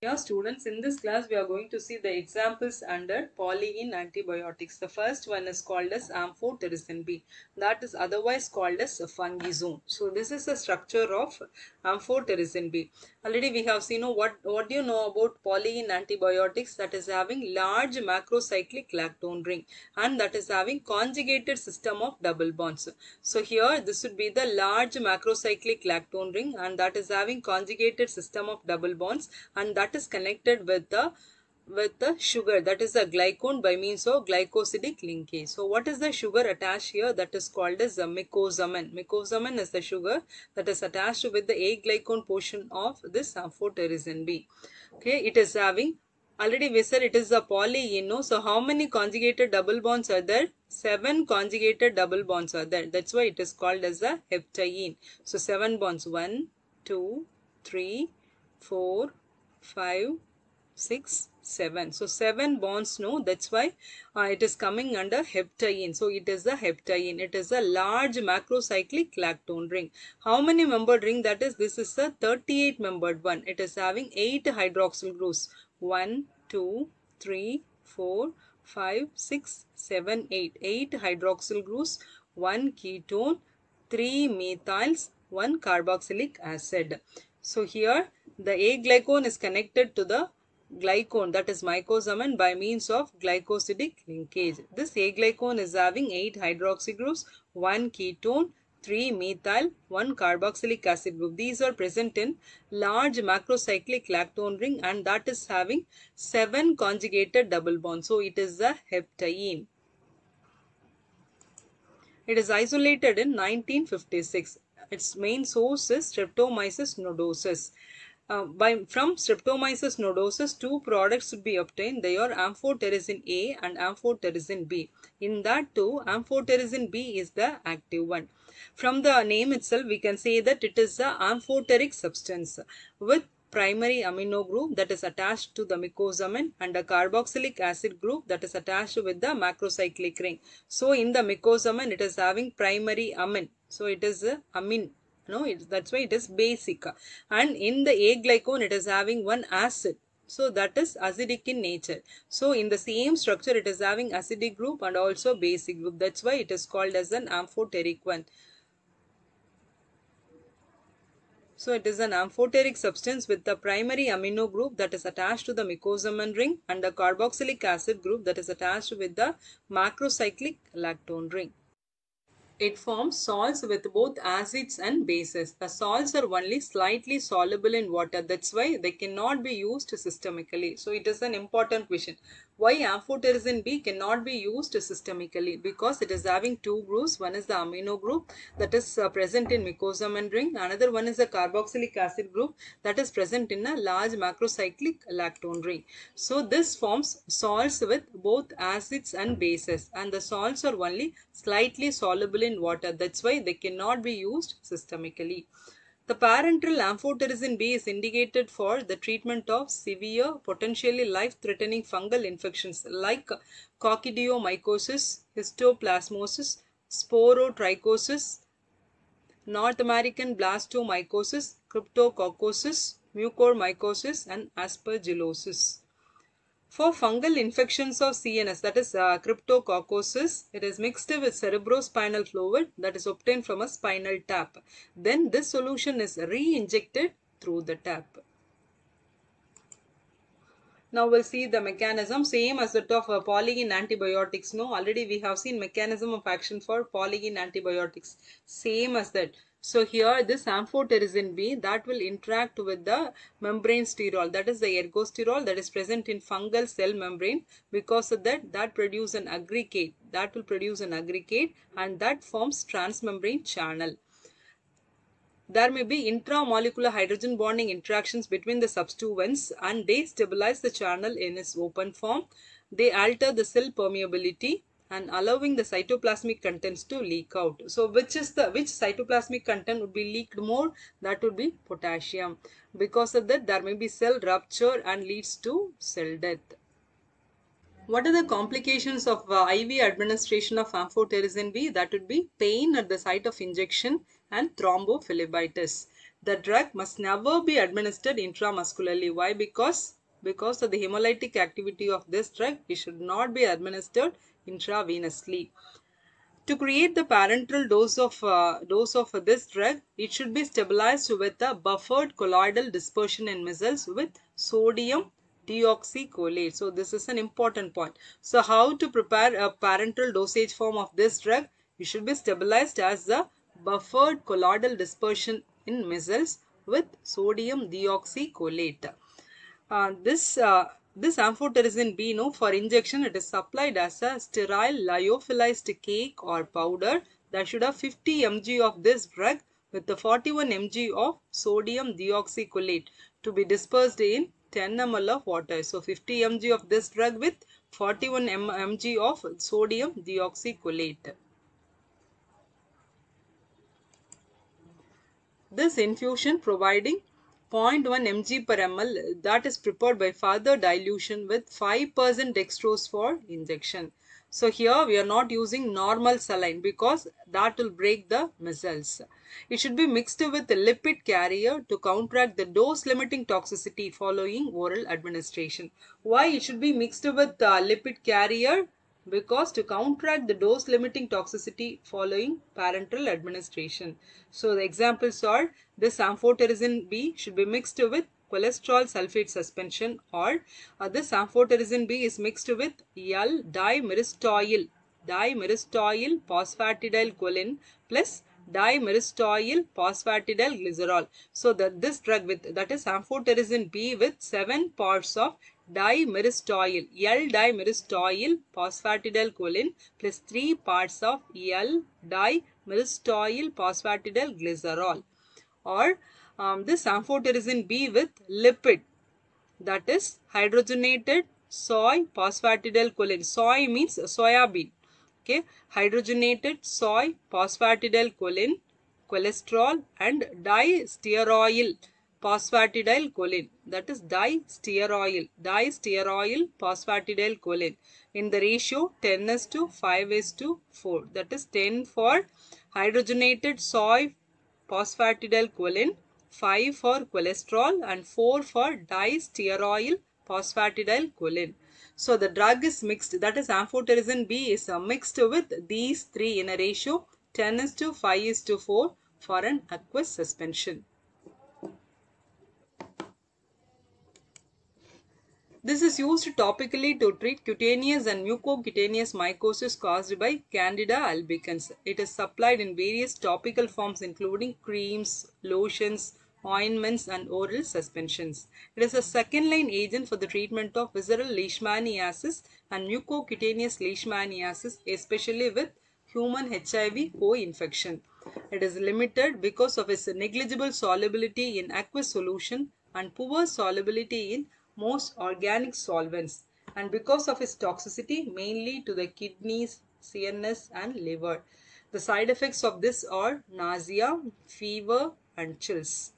Yeah, students, in this class we are going to see the examples under polyene antibiotics. The first one is called as amphotericin B, that is otherwise called as fungizone. So this is the structure of amphotericin B. Already we have seen what do you know about polyene antibiotics, that is having large macrocyclic lactone ring and that is having conjugated system of double bonds. So here this would be the large macrocyclic lactone ring and that is having conjugated system of double bonds and that is connected with the sugar, that is the glycone by means of glycosidic linkage. So what is the sugar attached here? That is called as the mycosamin. Mycosamin is the sugar that is attached with the aglycone portion of this amphotericin B. Okay, it is having, already we said it is a polyene, no? So how many conjugated double bonds are there? 7 conjugated double bonds are there. That's why it is called as a heptane. So 7 bonds, 1, 2, 3, 4, 5, 6, 7. So 7 bonds, no, that's why it is coming under heptane. So it is a heptane. It is a large macrocyclic lactone ring. How many membered ring that is? This is a 38 membered one. It is having 8 hydroxyl groups. 1, 2, 3, 4, 5, 6, 7, 8. 8 hydroxyl groups, 1 ketone, 3 methyls, 1 carboxylic acid. So here the aglycone is connected to the glycone, that is mycosamin, by means of glycosidic linkage. This aglycone is having 8 hydroxy groups, 1 ketone, 3 methyl, 1 carboxylic acid group. These are present in large macrocyclic lactone ring and that is having 7 conjugated double bonds. So it is a heptane. It is isolated in 1956. Its main source is Streptomyces nodosus. From Streptomyces nodosus, two products should be obtained. They are amphotericin A and amphotericin B. In that too, amphotericin B is the active one. From the name itself, we can say that it is a amphoteric substance with primary amino group that is attached to the mycosamin and a carboxylic acid group that is attached with the macrocyclic ring. So in the mycosamin, it is having primary amine. So it is a amine. No, that's why it is basic. And in the aglycone, it is having one acid. So that is acidic in nature. So in the same structure, it is having acidic group and also basic group. That's why it is called as an amphoteric one. So it is an amphoteric substance with the primary amino group that is attached to the mycosamin ring and the carboxylic acid group that is attached with the macrocyclic lactone ring. It forms salts with both acids and bases. The salts are only slightly soluble in water. That's why they cannot be used systemically. So it is an important question. Why amphotericin B cannot be used systemically? Because it is having two groups. One is the amino group that is present in mycosamin ring. Another one is a carboxylic acid group that is present in a large macrocyclic lactone ring. So this forms salts with both acids and bases, and the salts are only slightly soluble in water. That's why they cannot be used systemically. The parenteral amphotericin B is indicated for the treatment of severe, potentially life-threatening fungal infections like coccidiomycosis, histoplasmosis, sporotrichosis, North American blastomycosis, cryptococcosis, mucormycosis, and aspergillosis. For fungal infections of CNS, that is cryptococcosis, it is mixed with cerebrospinal fluid that is obtained from a spinal tap. Then this solution is re-injected through the tap. Now we'll see the mechanism, same as that of polyene antibiotics. No, already we have seen mechanism of action for polyene antibiotics, same as that. So here this amphotericin B that will interact with the membrane sterol, that is the ergosterol that is present in fungal cell membrane. Because of that produce an aggregate, that will produce an aggregate and that forms transmembrane channel. There may be intramolecular hydrogen bonding interactions between the substituents and they stabilize the channel in its open form. They alter the cell permeability and allowing the cytoplasmic contents to leak out. So which cytoplasmic content would be leaked more? That would be potassium. Because of that, there may be cell rupture and leads to cell death. What are the complications of IV administration of amphotericin B? That would be pain at the site of injection and thrombophlebitis. The drug must never be administered intramuscularly. Why? Because of the hemolytic activity of this drug, it should not be administered intravenously. To create the parenteral dose of this drug, it should be stabilized with a buffered colloidal dispersion in micelles with sodium deoxycholate. So this is an important point. So how to prepare a parenteral dosage form of this drug? It should be stabilized as the buffered colloidal dispersion in micelles with sodium deoxycholate. This amphotericin B, for injection, it is supplied as a sterile lyophilized cake or powder that should have 50 mg of this drug with the 41 mg of sodium deoxycholate to be dispersed in 10 ml of water. So 50 mg of this drug with 41 mg of sodium deoxycholate. This infusion providing 0.1 mg per ml, that is prepared by further dilution with 5% dextrose for injection. So here we are not using normal saline because that will break the micelles. It should be mixed with a lipid carrier to counteract the dose limiting toxicity following oral administration. Why it should be mixed with lipid carrier? Because to counteract the dose limiting toxicity following parenteral administration. So the examples are this amphotericin B should be mixed with cholesterol sulfate suspension, or this amphotericin B is mixed with L-dimeristoyl phosphatidylcholine plus dimeristoyl phosphatidylglycerol. So that this drug with, that is amphotericin B with 7 parts of dimeristoyl, L-dimeristoyl phosphatidylcholine plus 3 parts of L-dimeristoyl phosphatidylglycerol, or this amphotericin B with lipid, that is hydrogenated soy phosphatidylcholine. Soy means soya bean. Okay, hydrogenated soy phosphatidylcholine, cholesterol, and distearoyl phosphatidylcholine, that is distearoyl phosphatidylcholine in the ratio 10:5:4, that is 10 for hydrogenated soy phosphatidylcholine, 5 for cholesterol, and 4 for distearoyl phosphatidylcholine. So the drug is mixed, that is amphotericin B is mixed with these three in a ratio 10:5:4 for an aqueous suspension. This is used topically to treat cutaneous and mucocutaneous mycosis caused by Candida albicans. It is supplied in various topical forms including creams, lotions, ointments, and oral suspensions. It is a second-line agent for the treatment of visceral leishmaniasis and mucocutaneous leishmaniasis, especially with human HIV co-infection. It is limited because of its negligible solubility in aqueous solution and poor solubility in most organic solvents, and because of its toxicity mainly to the kidneys, CNS, and liver. The side effects of this are nausea, fever, and chills.